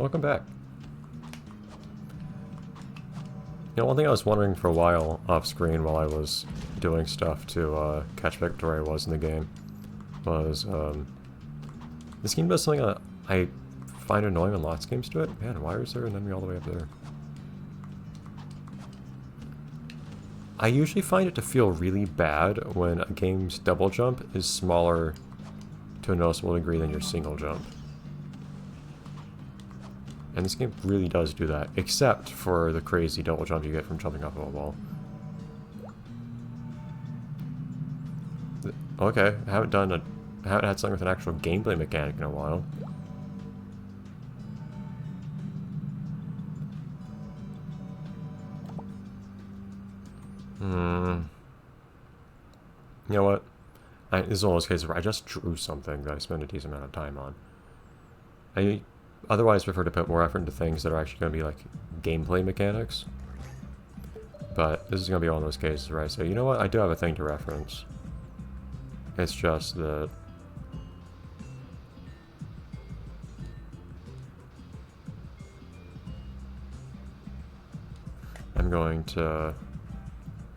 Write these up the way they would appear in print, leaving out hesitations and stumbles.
welcome back. You know, one thing I was wondering for a while off screen while I was doing stuff to catch back to where I was in the game was, this game does something that I find annoying when lots of games do it. Man, why is there an enemy all the way up there? I usually find it to feel really bad when a game's double jump is smaller to a noticeable degree than your single jump. And this game really does do that, except for the crazy double jump you get from jumping off of a wall. Okay, I haven't had something with an actual gameplay mechanic in a while. You know what? This is one of those cases where I just drew something that I spent a decent amount of time on. I otherwise prefer to put more effort into things that are actually going to be like gameplay mechanics. But this is going to be one of those cases where I say, you know what? I do have a thing to reference. It's just that I'm going to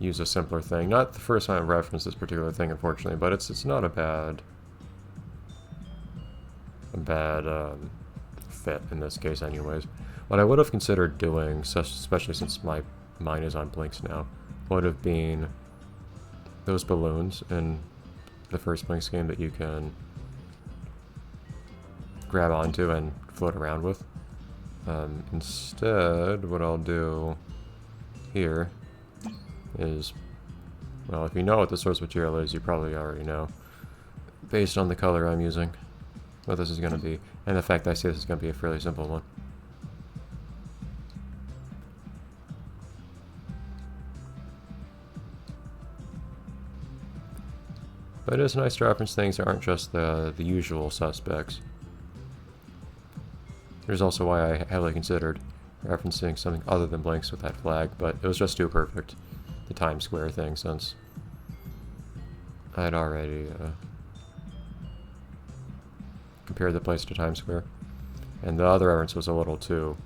use a simpler thing. Not the first time I've referenced this particular thing, unfortunately, but it's not a bad fit in this case anyways. What I would have considered doing, especially since my mind is on blinks now, would have been those balloons in the first Blinks game that you can grab onto and float around with. Instead, what I'll do here is, well, if you know what the source material is, you probably already know, based on the color I'm using, what this is going to be, and the fact that I say this is going to be a fairly simple one. But it is nice to reference things that aren't just the usual suspects. Here's also why I heavily considered referencing something other than blanks with that flag, but it was just too perfect. The Times Square thing, since I had already compared the place to Times Square. And the other reference was a little too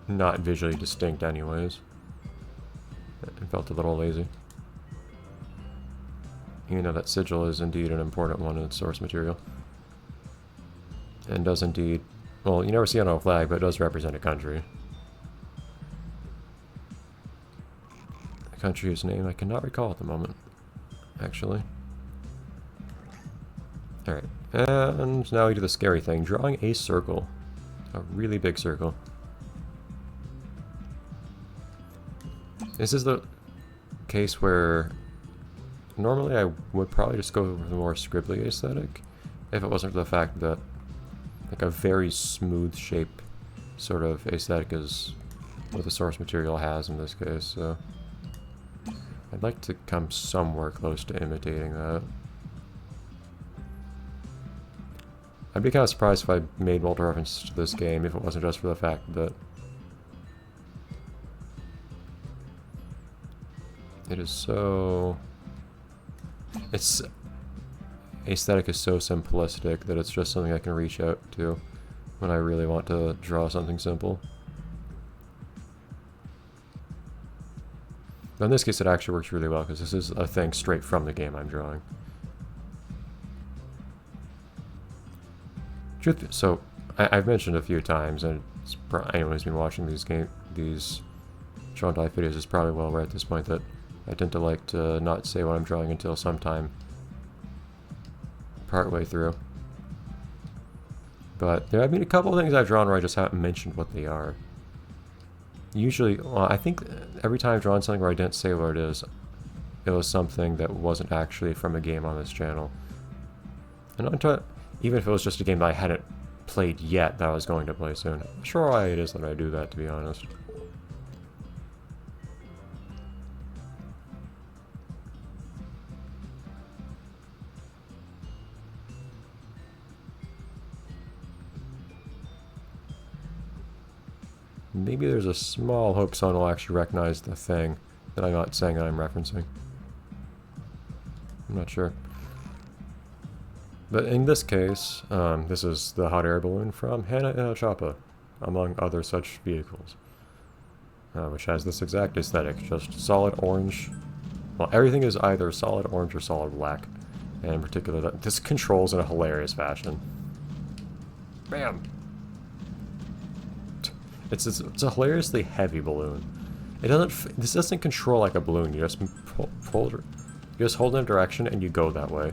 not visually distinct anyways. It felt a little lazy. You know that sigil is indeed an important one in its source material. And does indeed, well, you never see it on a flag, but it does represent a country. A country whose name I cannot recall at the moment, actually. Alright, and now we do the scary thing, drawing a circle. A really big circle. This is the case where normally I would probably just go with the more scribbly aesthetic if it wasn't for the fact that like a very smooth shape sort of aesthetic is what the source material has in this case, so I'd like to come somewhere close to imitating that. I'd be kind of surprised if I made multiple references to this game if it wasn't just for the fact that it is so... its aesthetic is so simplistic that it's just something I can reach out to when I really want to draw something simple. But in this case it actually works really well because this is a thing straight from the game I'm drawing. So I've mentioned a few times, and anyone who's been watching these Drawn to Life videos is probably well aware at this point that I tend to like to not say what I'm drawing until sometime partway through. But there have been a couple of things I've drawn where I just haven't mentioned what they are. Usually, well, I think every time I've drawn something where I didn't say what it is, it was something that wasn't actually from a game on this channel. And even if it was just a game that I hadn't played yet that I was going to play soon. I'm sure why it is that I do that, to be honest. Maybe there's a small hope someone will actually recognize the thing that I'm not saying that I'm referencing. I'm not sure. But in this case, this is the hot air balloon from Hanna and Choppa, among other such vehicles, which has this exact aesthetic, just solid orange. Well, everything is either solid orange or solid black, and in particular, this controls in a hilarious fashion. Bam! It's a hilariously heavy balloon. It doesn't. This doesn't control like a balloon. You just you just hold in a direction and you go that way.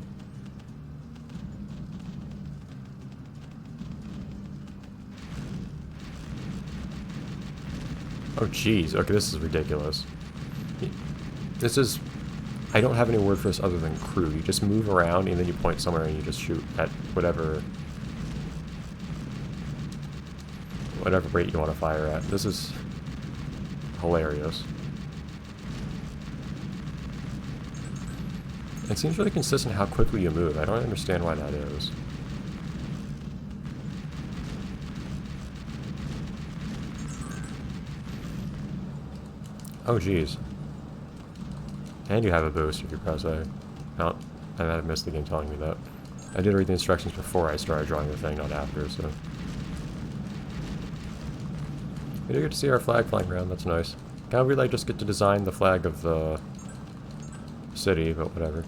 Oh jeez. Okay, this is ridiculous. This is. I don't have any word for this other than crew. You just move around and then you point somewhere and you just shoot at whatever rate you want to fire at. This is hilarious. It seems really consistent how quickly you move. I don't understand why that is. Oh geez. And you have a boost if you press A. Oh, I might have missed the game telling me that. I did read the instructions before I started drawing the thing, not after, so... We do get to see our flag flying around, that's nice. Kind of weird I just get to design the flag of the city, but whatever.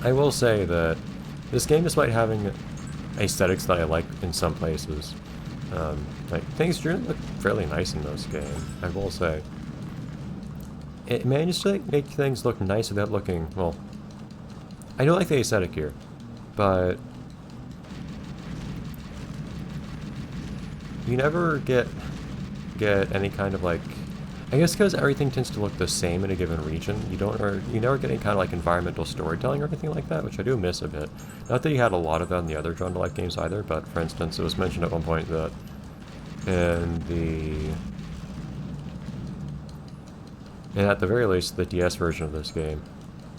I will say that this game, despite having aesthetics that I like in some places, like things do look fairly nice in this game, I will say. It managed to make things look nice without looking, well, I do like the aesthetic here, but you never get any kind of like, I guess because everything tends to look the same in a given region, you never get any kind of like environmental storytelling or anything like that, which I do miss a bit. Not that you had a lot of that in the other Drawn to Life games either, but for instance, it was mentioned at one point that and at the very least, the DS version of this game,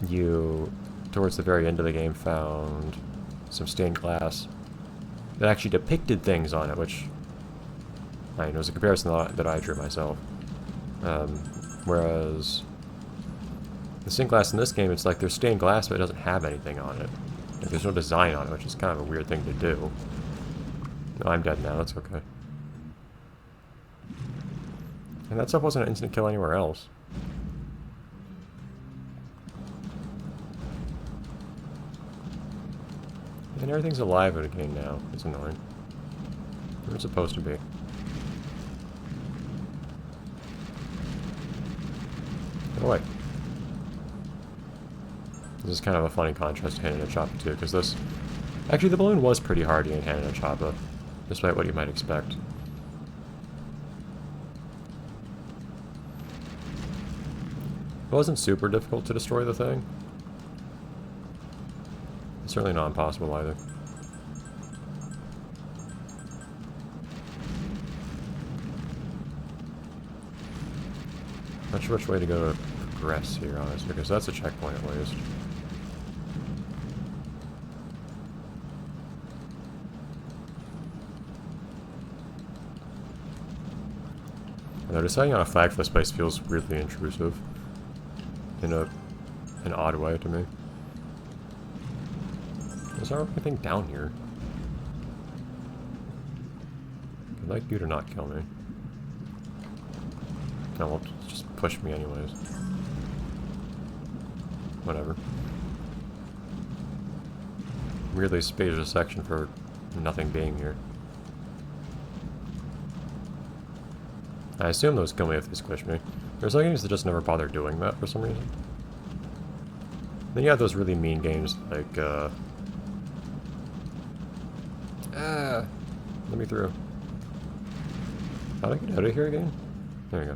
you, towards the very end of the game, found some stained glass that actually depicted things on it, which, I mean, it was a comparison that I drew myself. Whereas the stained glass in this game, it's like there's stained glass, but it doesn't have anything on it. Like, there's no design on it, which is kind of a weird thing to do. No, I'm dead now, that's okay. And that stuff wasn't an instant kill anywhere else. And everything's alive again now. It's annoying. Where it's supposed to be. Oh wait. This is kind of a funny contrast to Hanna and Choppa too, because this... Actually, the balloon was pretty hardy in Hanna and Choppa, despite what you might expect. It wasn't super difficult to destroy the thing. It's certainly not impossible either. Not sure which way to go to progress here, honestly, because that's a checkpoint at least. Although deciding on a flag for this place feels weirdly intrusive. In an odd way to me. Is there anything down here? I'd like you to not kill me. No, well, just push me anyways. Whatever. Weirdly spacious section for nothing being here. I assume those kill me if they squish me. There's some games that just never bother doing that for some reason. Then you have those really mean games like, let me through. How do I get out of here again? There we go.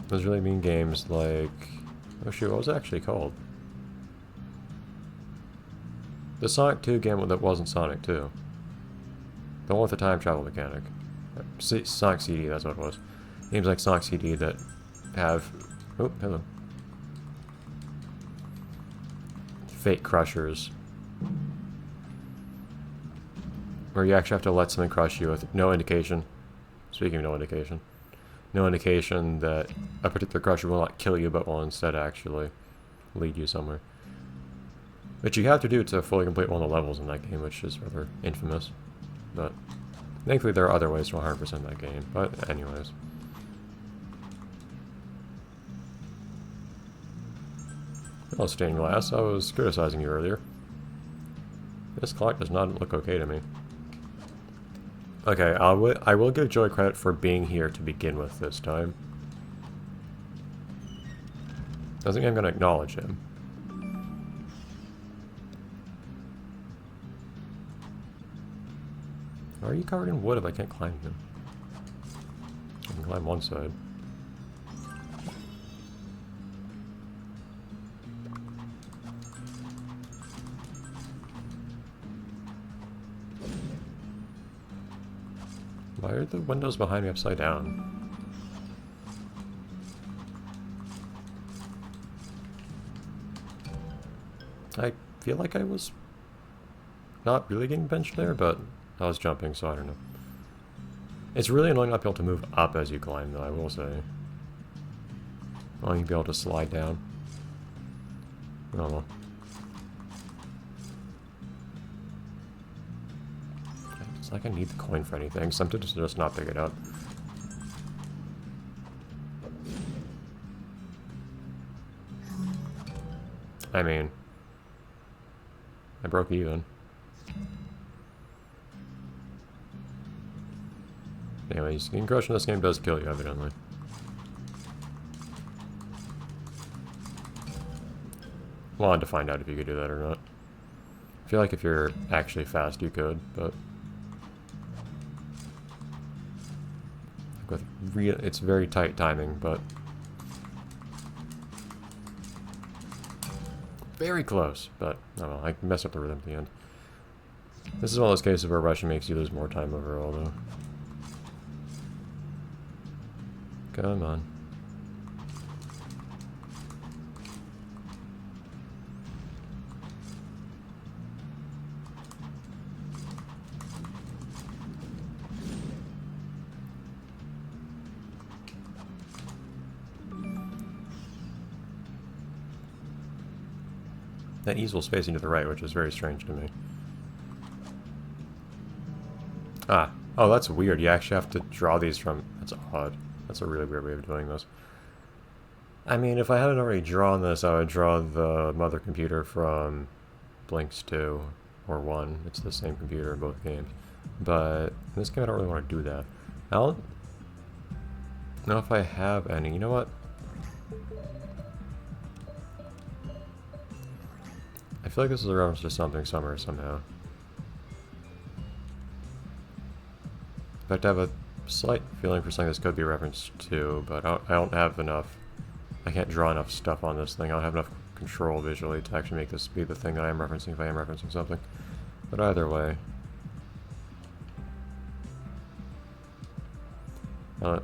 Those really mean games like... Oh shoot, what was it actually called? The Sonic 2 game that wasn't Sonic 2. The one with the time travel mechanic. Sonic CD, that's what it was. Games like Sonic CD that have... Oh, hello. Fate Crushers. Where you actually have to let something crush you with no indication. Speaking of no indication. no indication that a particular crusher will not kill you, but will instead actually lead you somewhere. Which you have to do to fully complete one of the levels in that game, which is rather infamous. But thankfully there are other ways to 100% that game. But anyways. Hello, stained glass. I was criticizing you earlier. This clock does not look okay to me. Okay, I will give Joey credit for being here to begin with this time. Doesn't mean I'm going to acknowledge him. Why are you covered in wood if I can't climb him? I can climb one side. Why are the windows behind me upside down? I feel like I was not really getting benched there, but I was jumping, so I don't know. It's really annoying not being able to move up as you climb, though, I will say. Only be able to slide down. Oh well. It's like I need the coin for anything, so I'm just not pick it up. I mean, I broke even. Anyways, getting crushed in this game does kill you, evidently. Wanted to find out if you could do that or not. I feel like if you're actually fast, you could, but with it's very tight timing, but very close. But oh well, I messed up the rhythm at the end. This is one of those cases where rushing makes you lose more time overall, though. Come on. That easel's facing to the right, which is very strange to me. Ah. Oh, that's weird. You actually have to draw these from... That's odd. That's a really weird way of doing this. I mean, if I hadn't already drawn this, I would draw the mother computer from Blinks 2 or 1. It's the same computer in both games. But in this game, I don't really want to do that. I don't know if I have any. You know what? I feel like this is a reference to something somewhere somehow. In fact, I have a slight feeling for something this could be a reference to, but I don't have enough. I can't draw enough stuff on this thing. I don't have enough control visually to actually make this be the thing that I am referencing if I am referencing something. But either way. I'll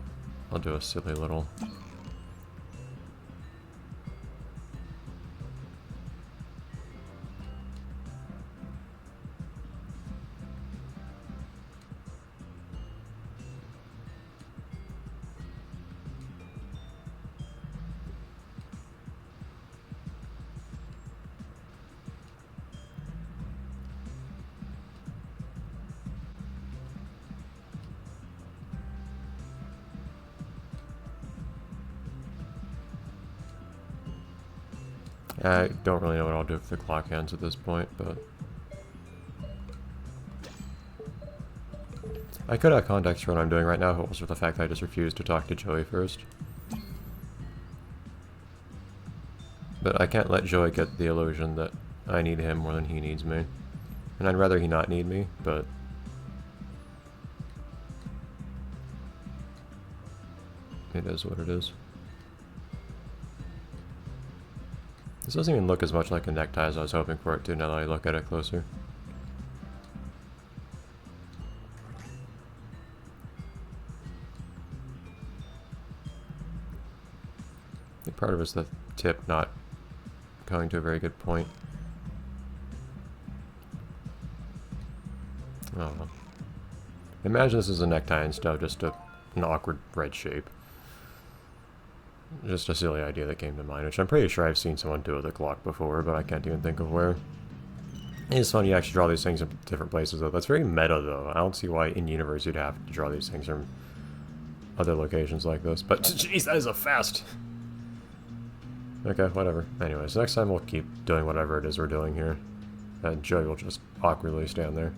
do a silly little... I don't really know what I'll do if the clock ends at this point, but... I could have context for what I'm doing right now if it was for the fact that I just refused to talk to Joey first. But I can't let Joey get the illusion that I need him more than he needs me. And I'd rather he not need me, but... it is what it is. This doesn't even look as much like a necktie as I was hoping for it to now that I look at it closer. I think part of it's the tip not going to a very good point. Oh well. Imagine this is a necktie instead of just an awkward red shape. Just a silly idea that came to mind, which I'm pretty sure I've seen someone do with a clock before, but I can't even think of where. It's fun you actually draw these things in different places, though. That's very meta, though. I don't see why in-universe you'd have to draw these things from other locations like this. But, jeez, that is a fast! Okay, whatever. Anyways, next time we'll keep doing whatever it is we're doing here. And Joey will just awkwardly stand there.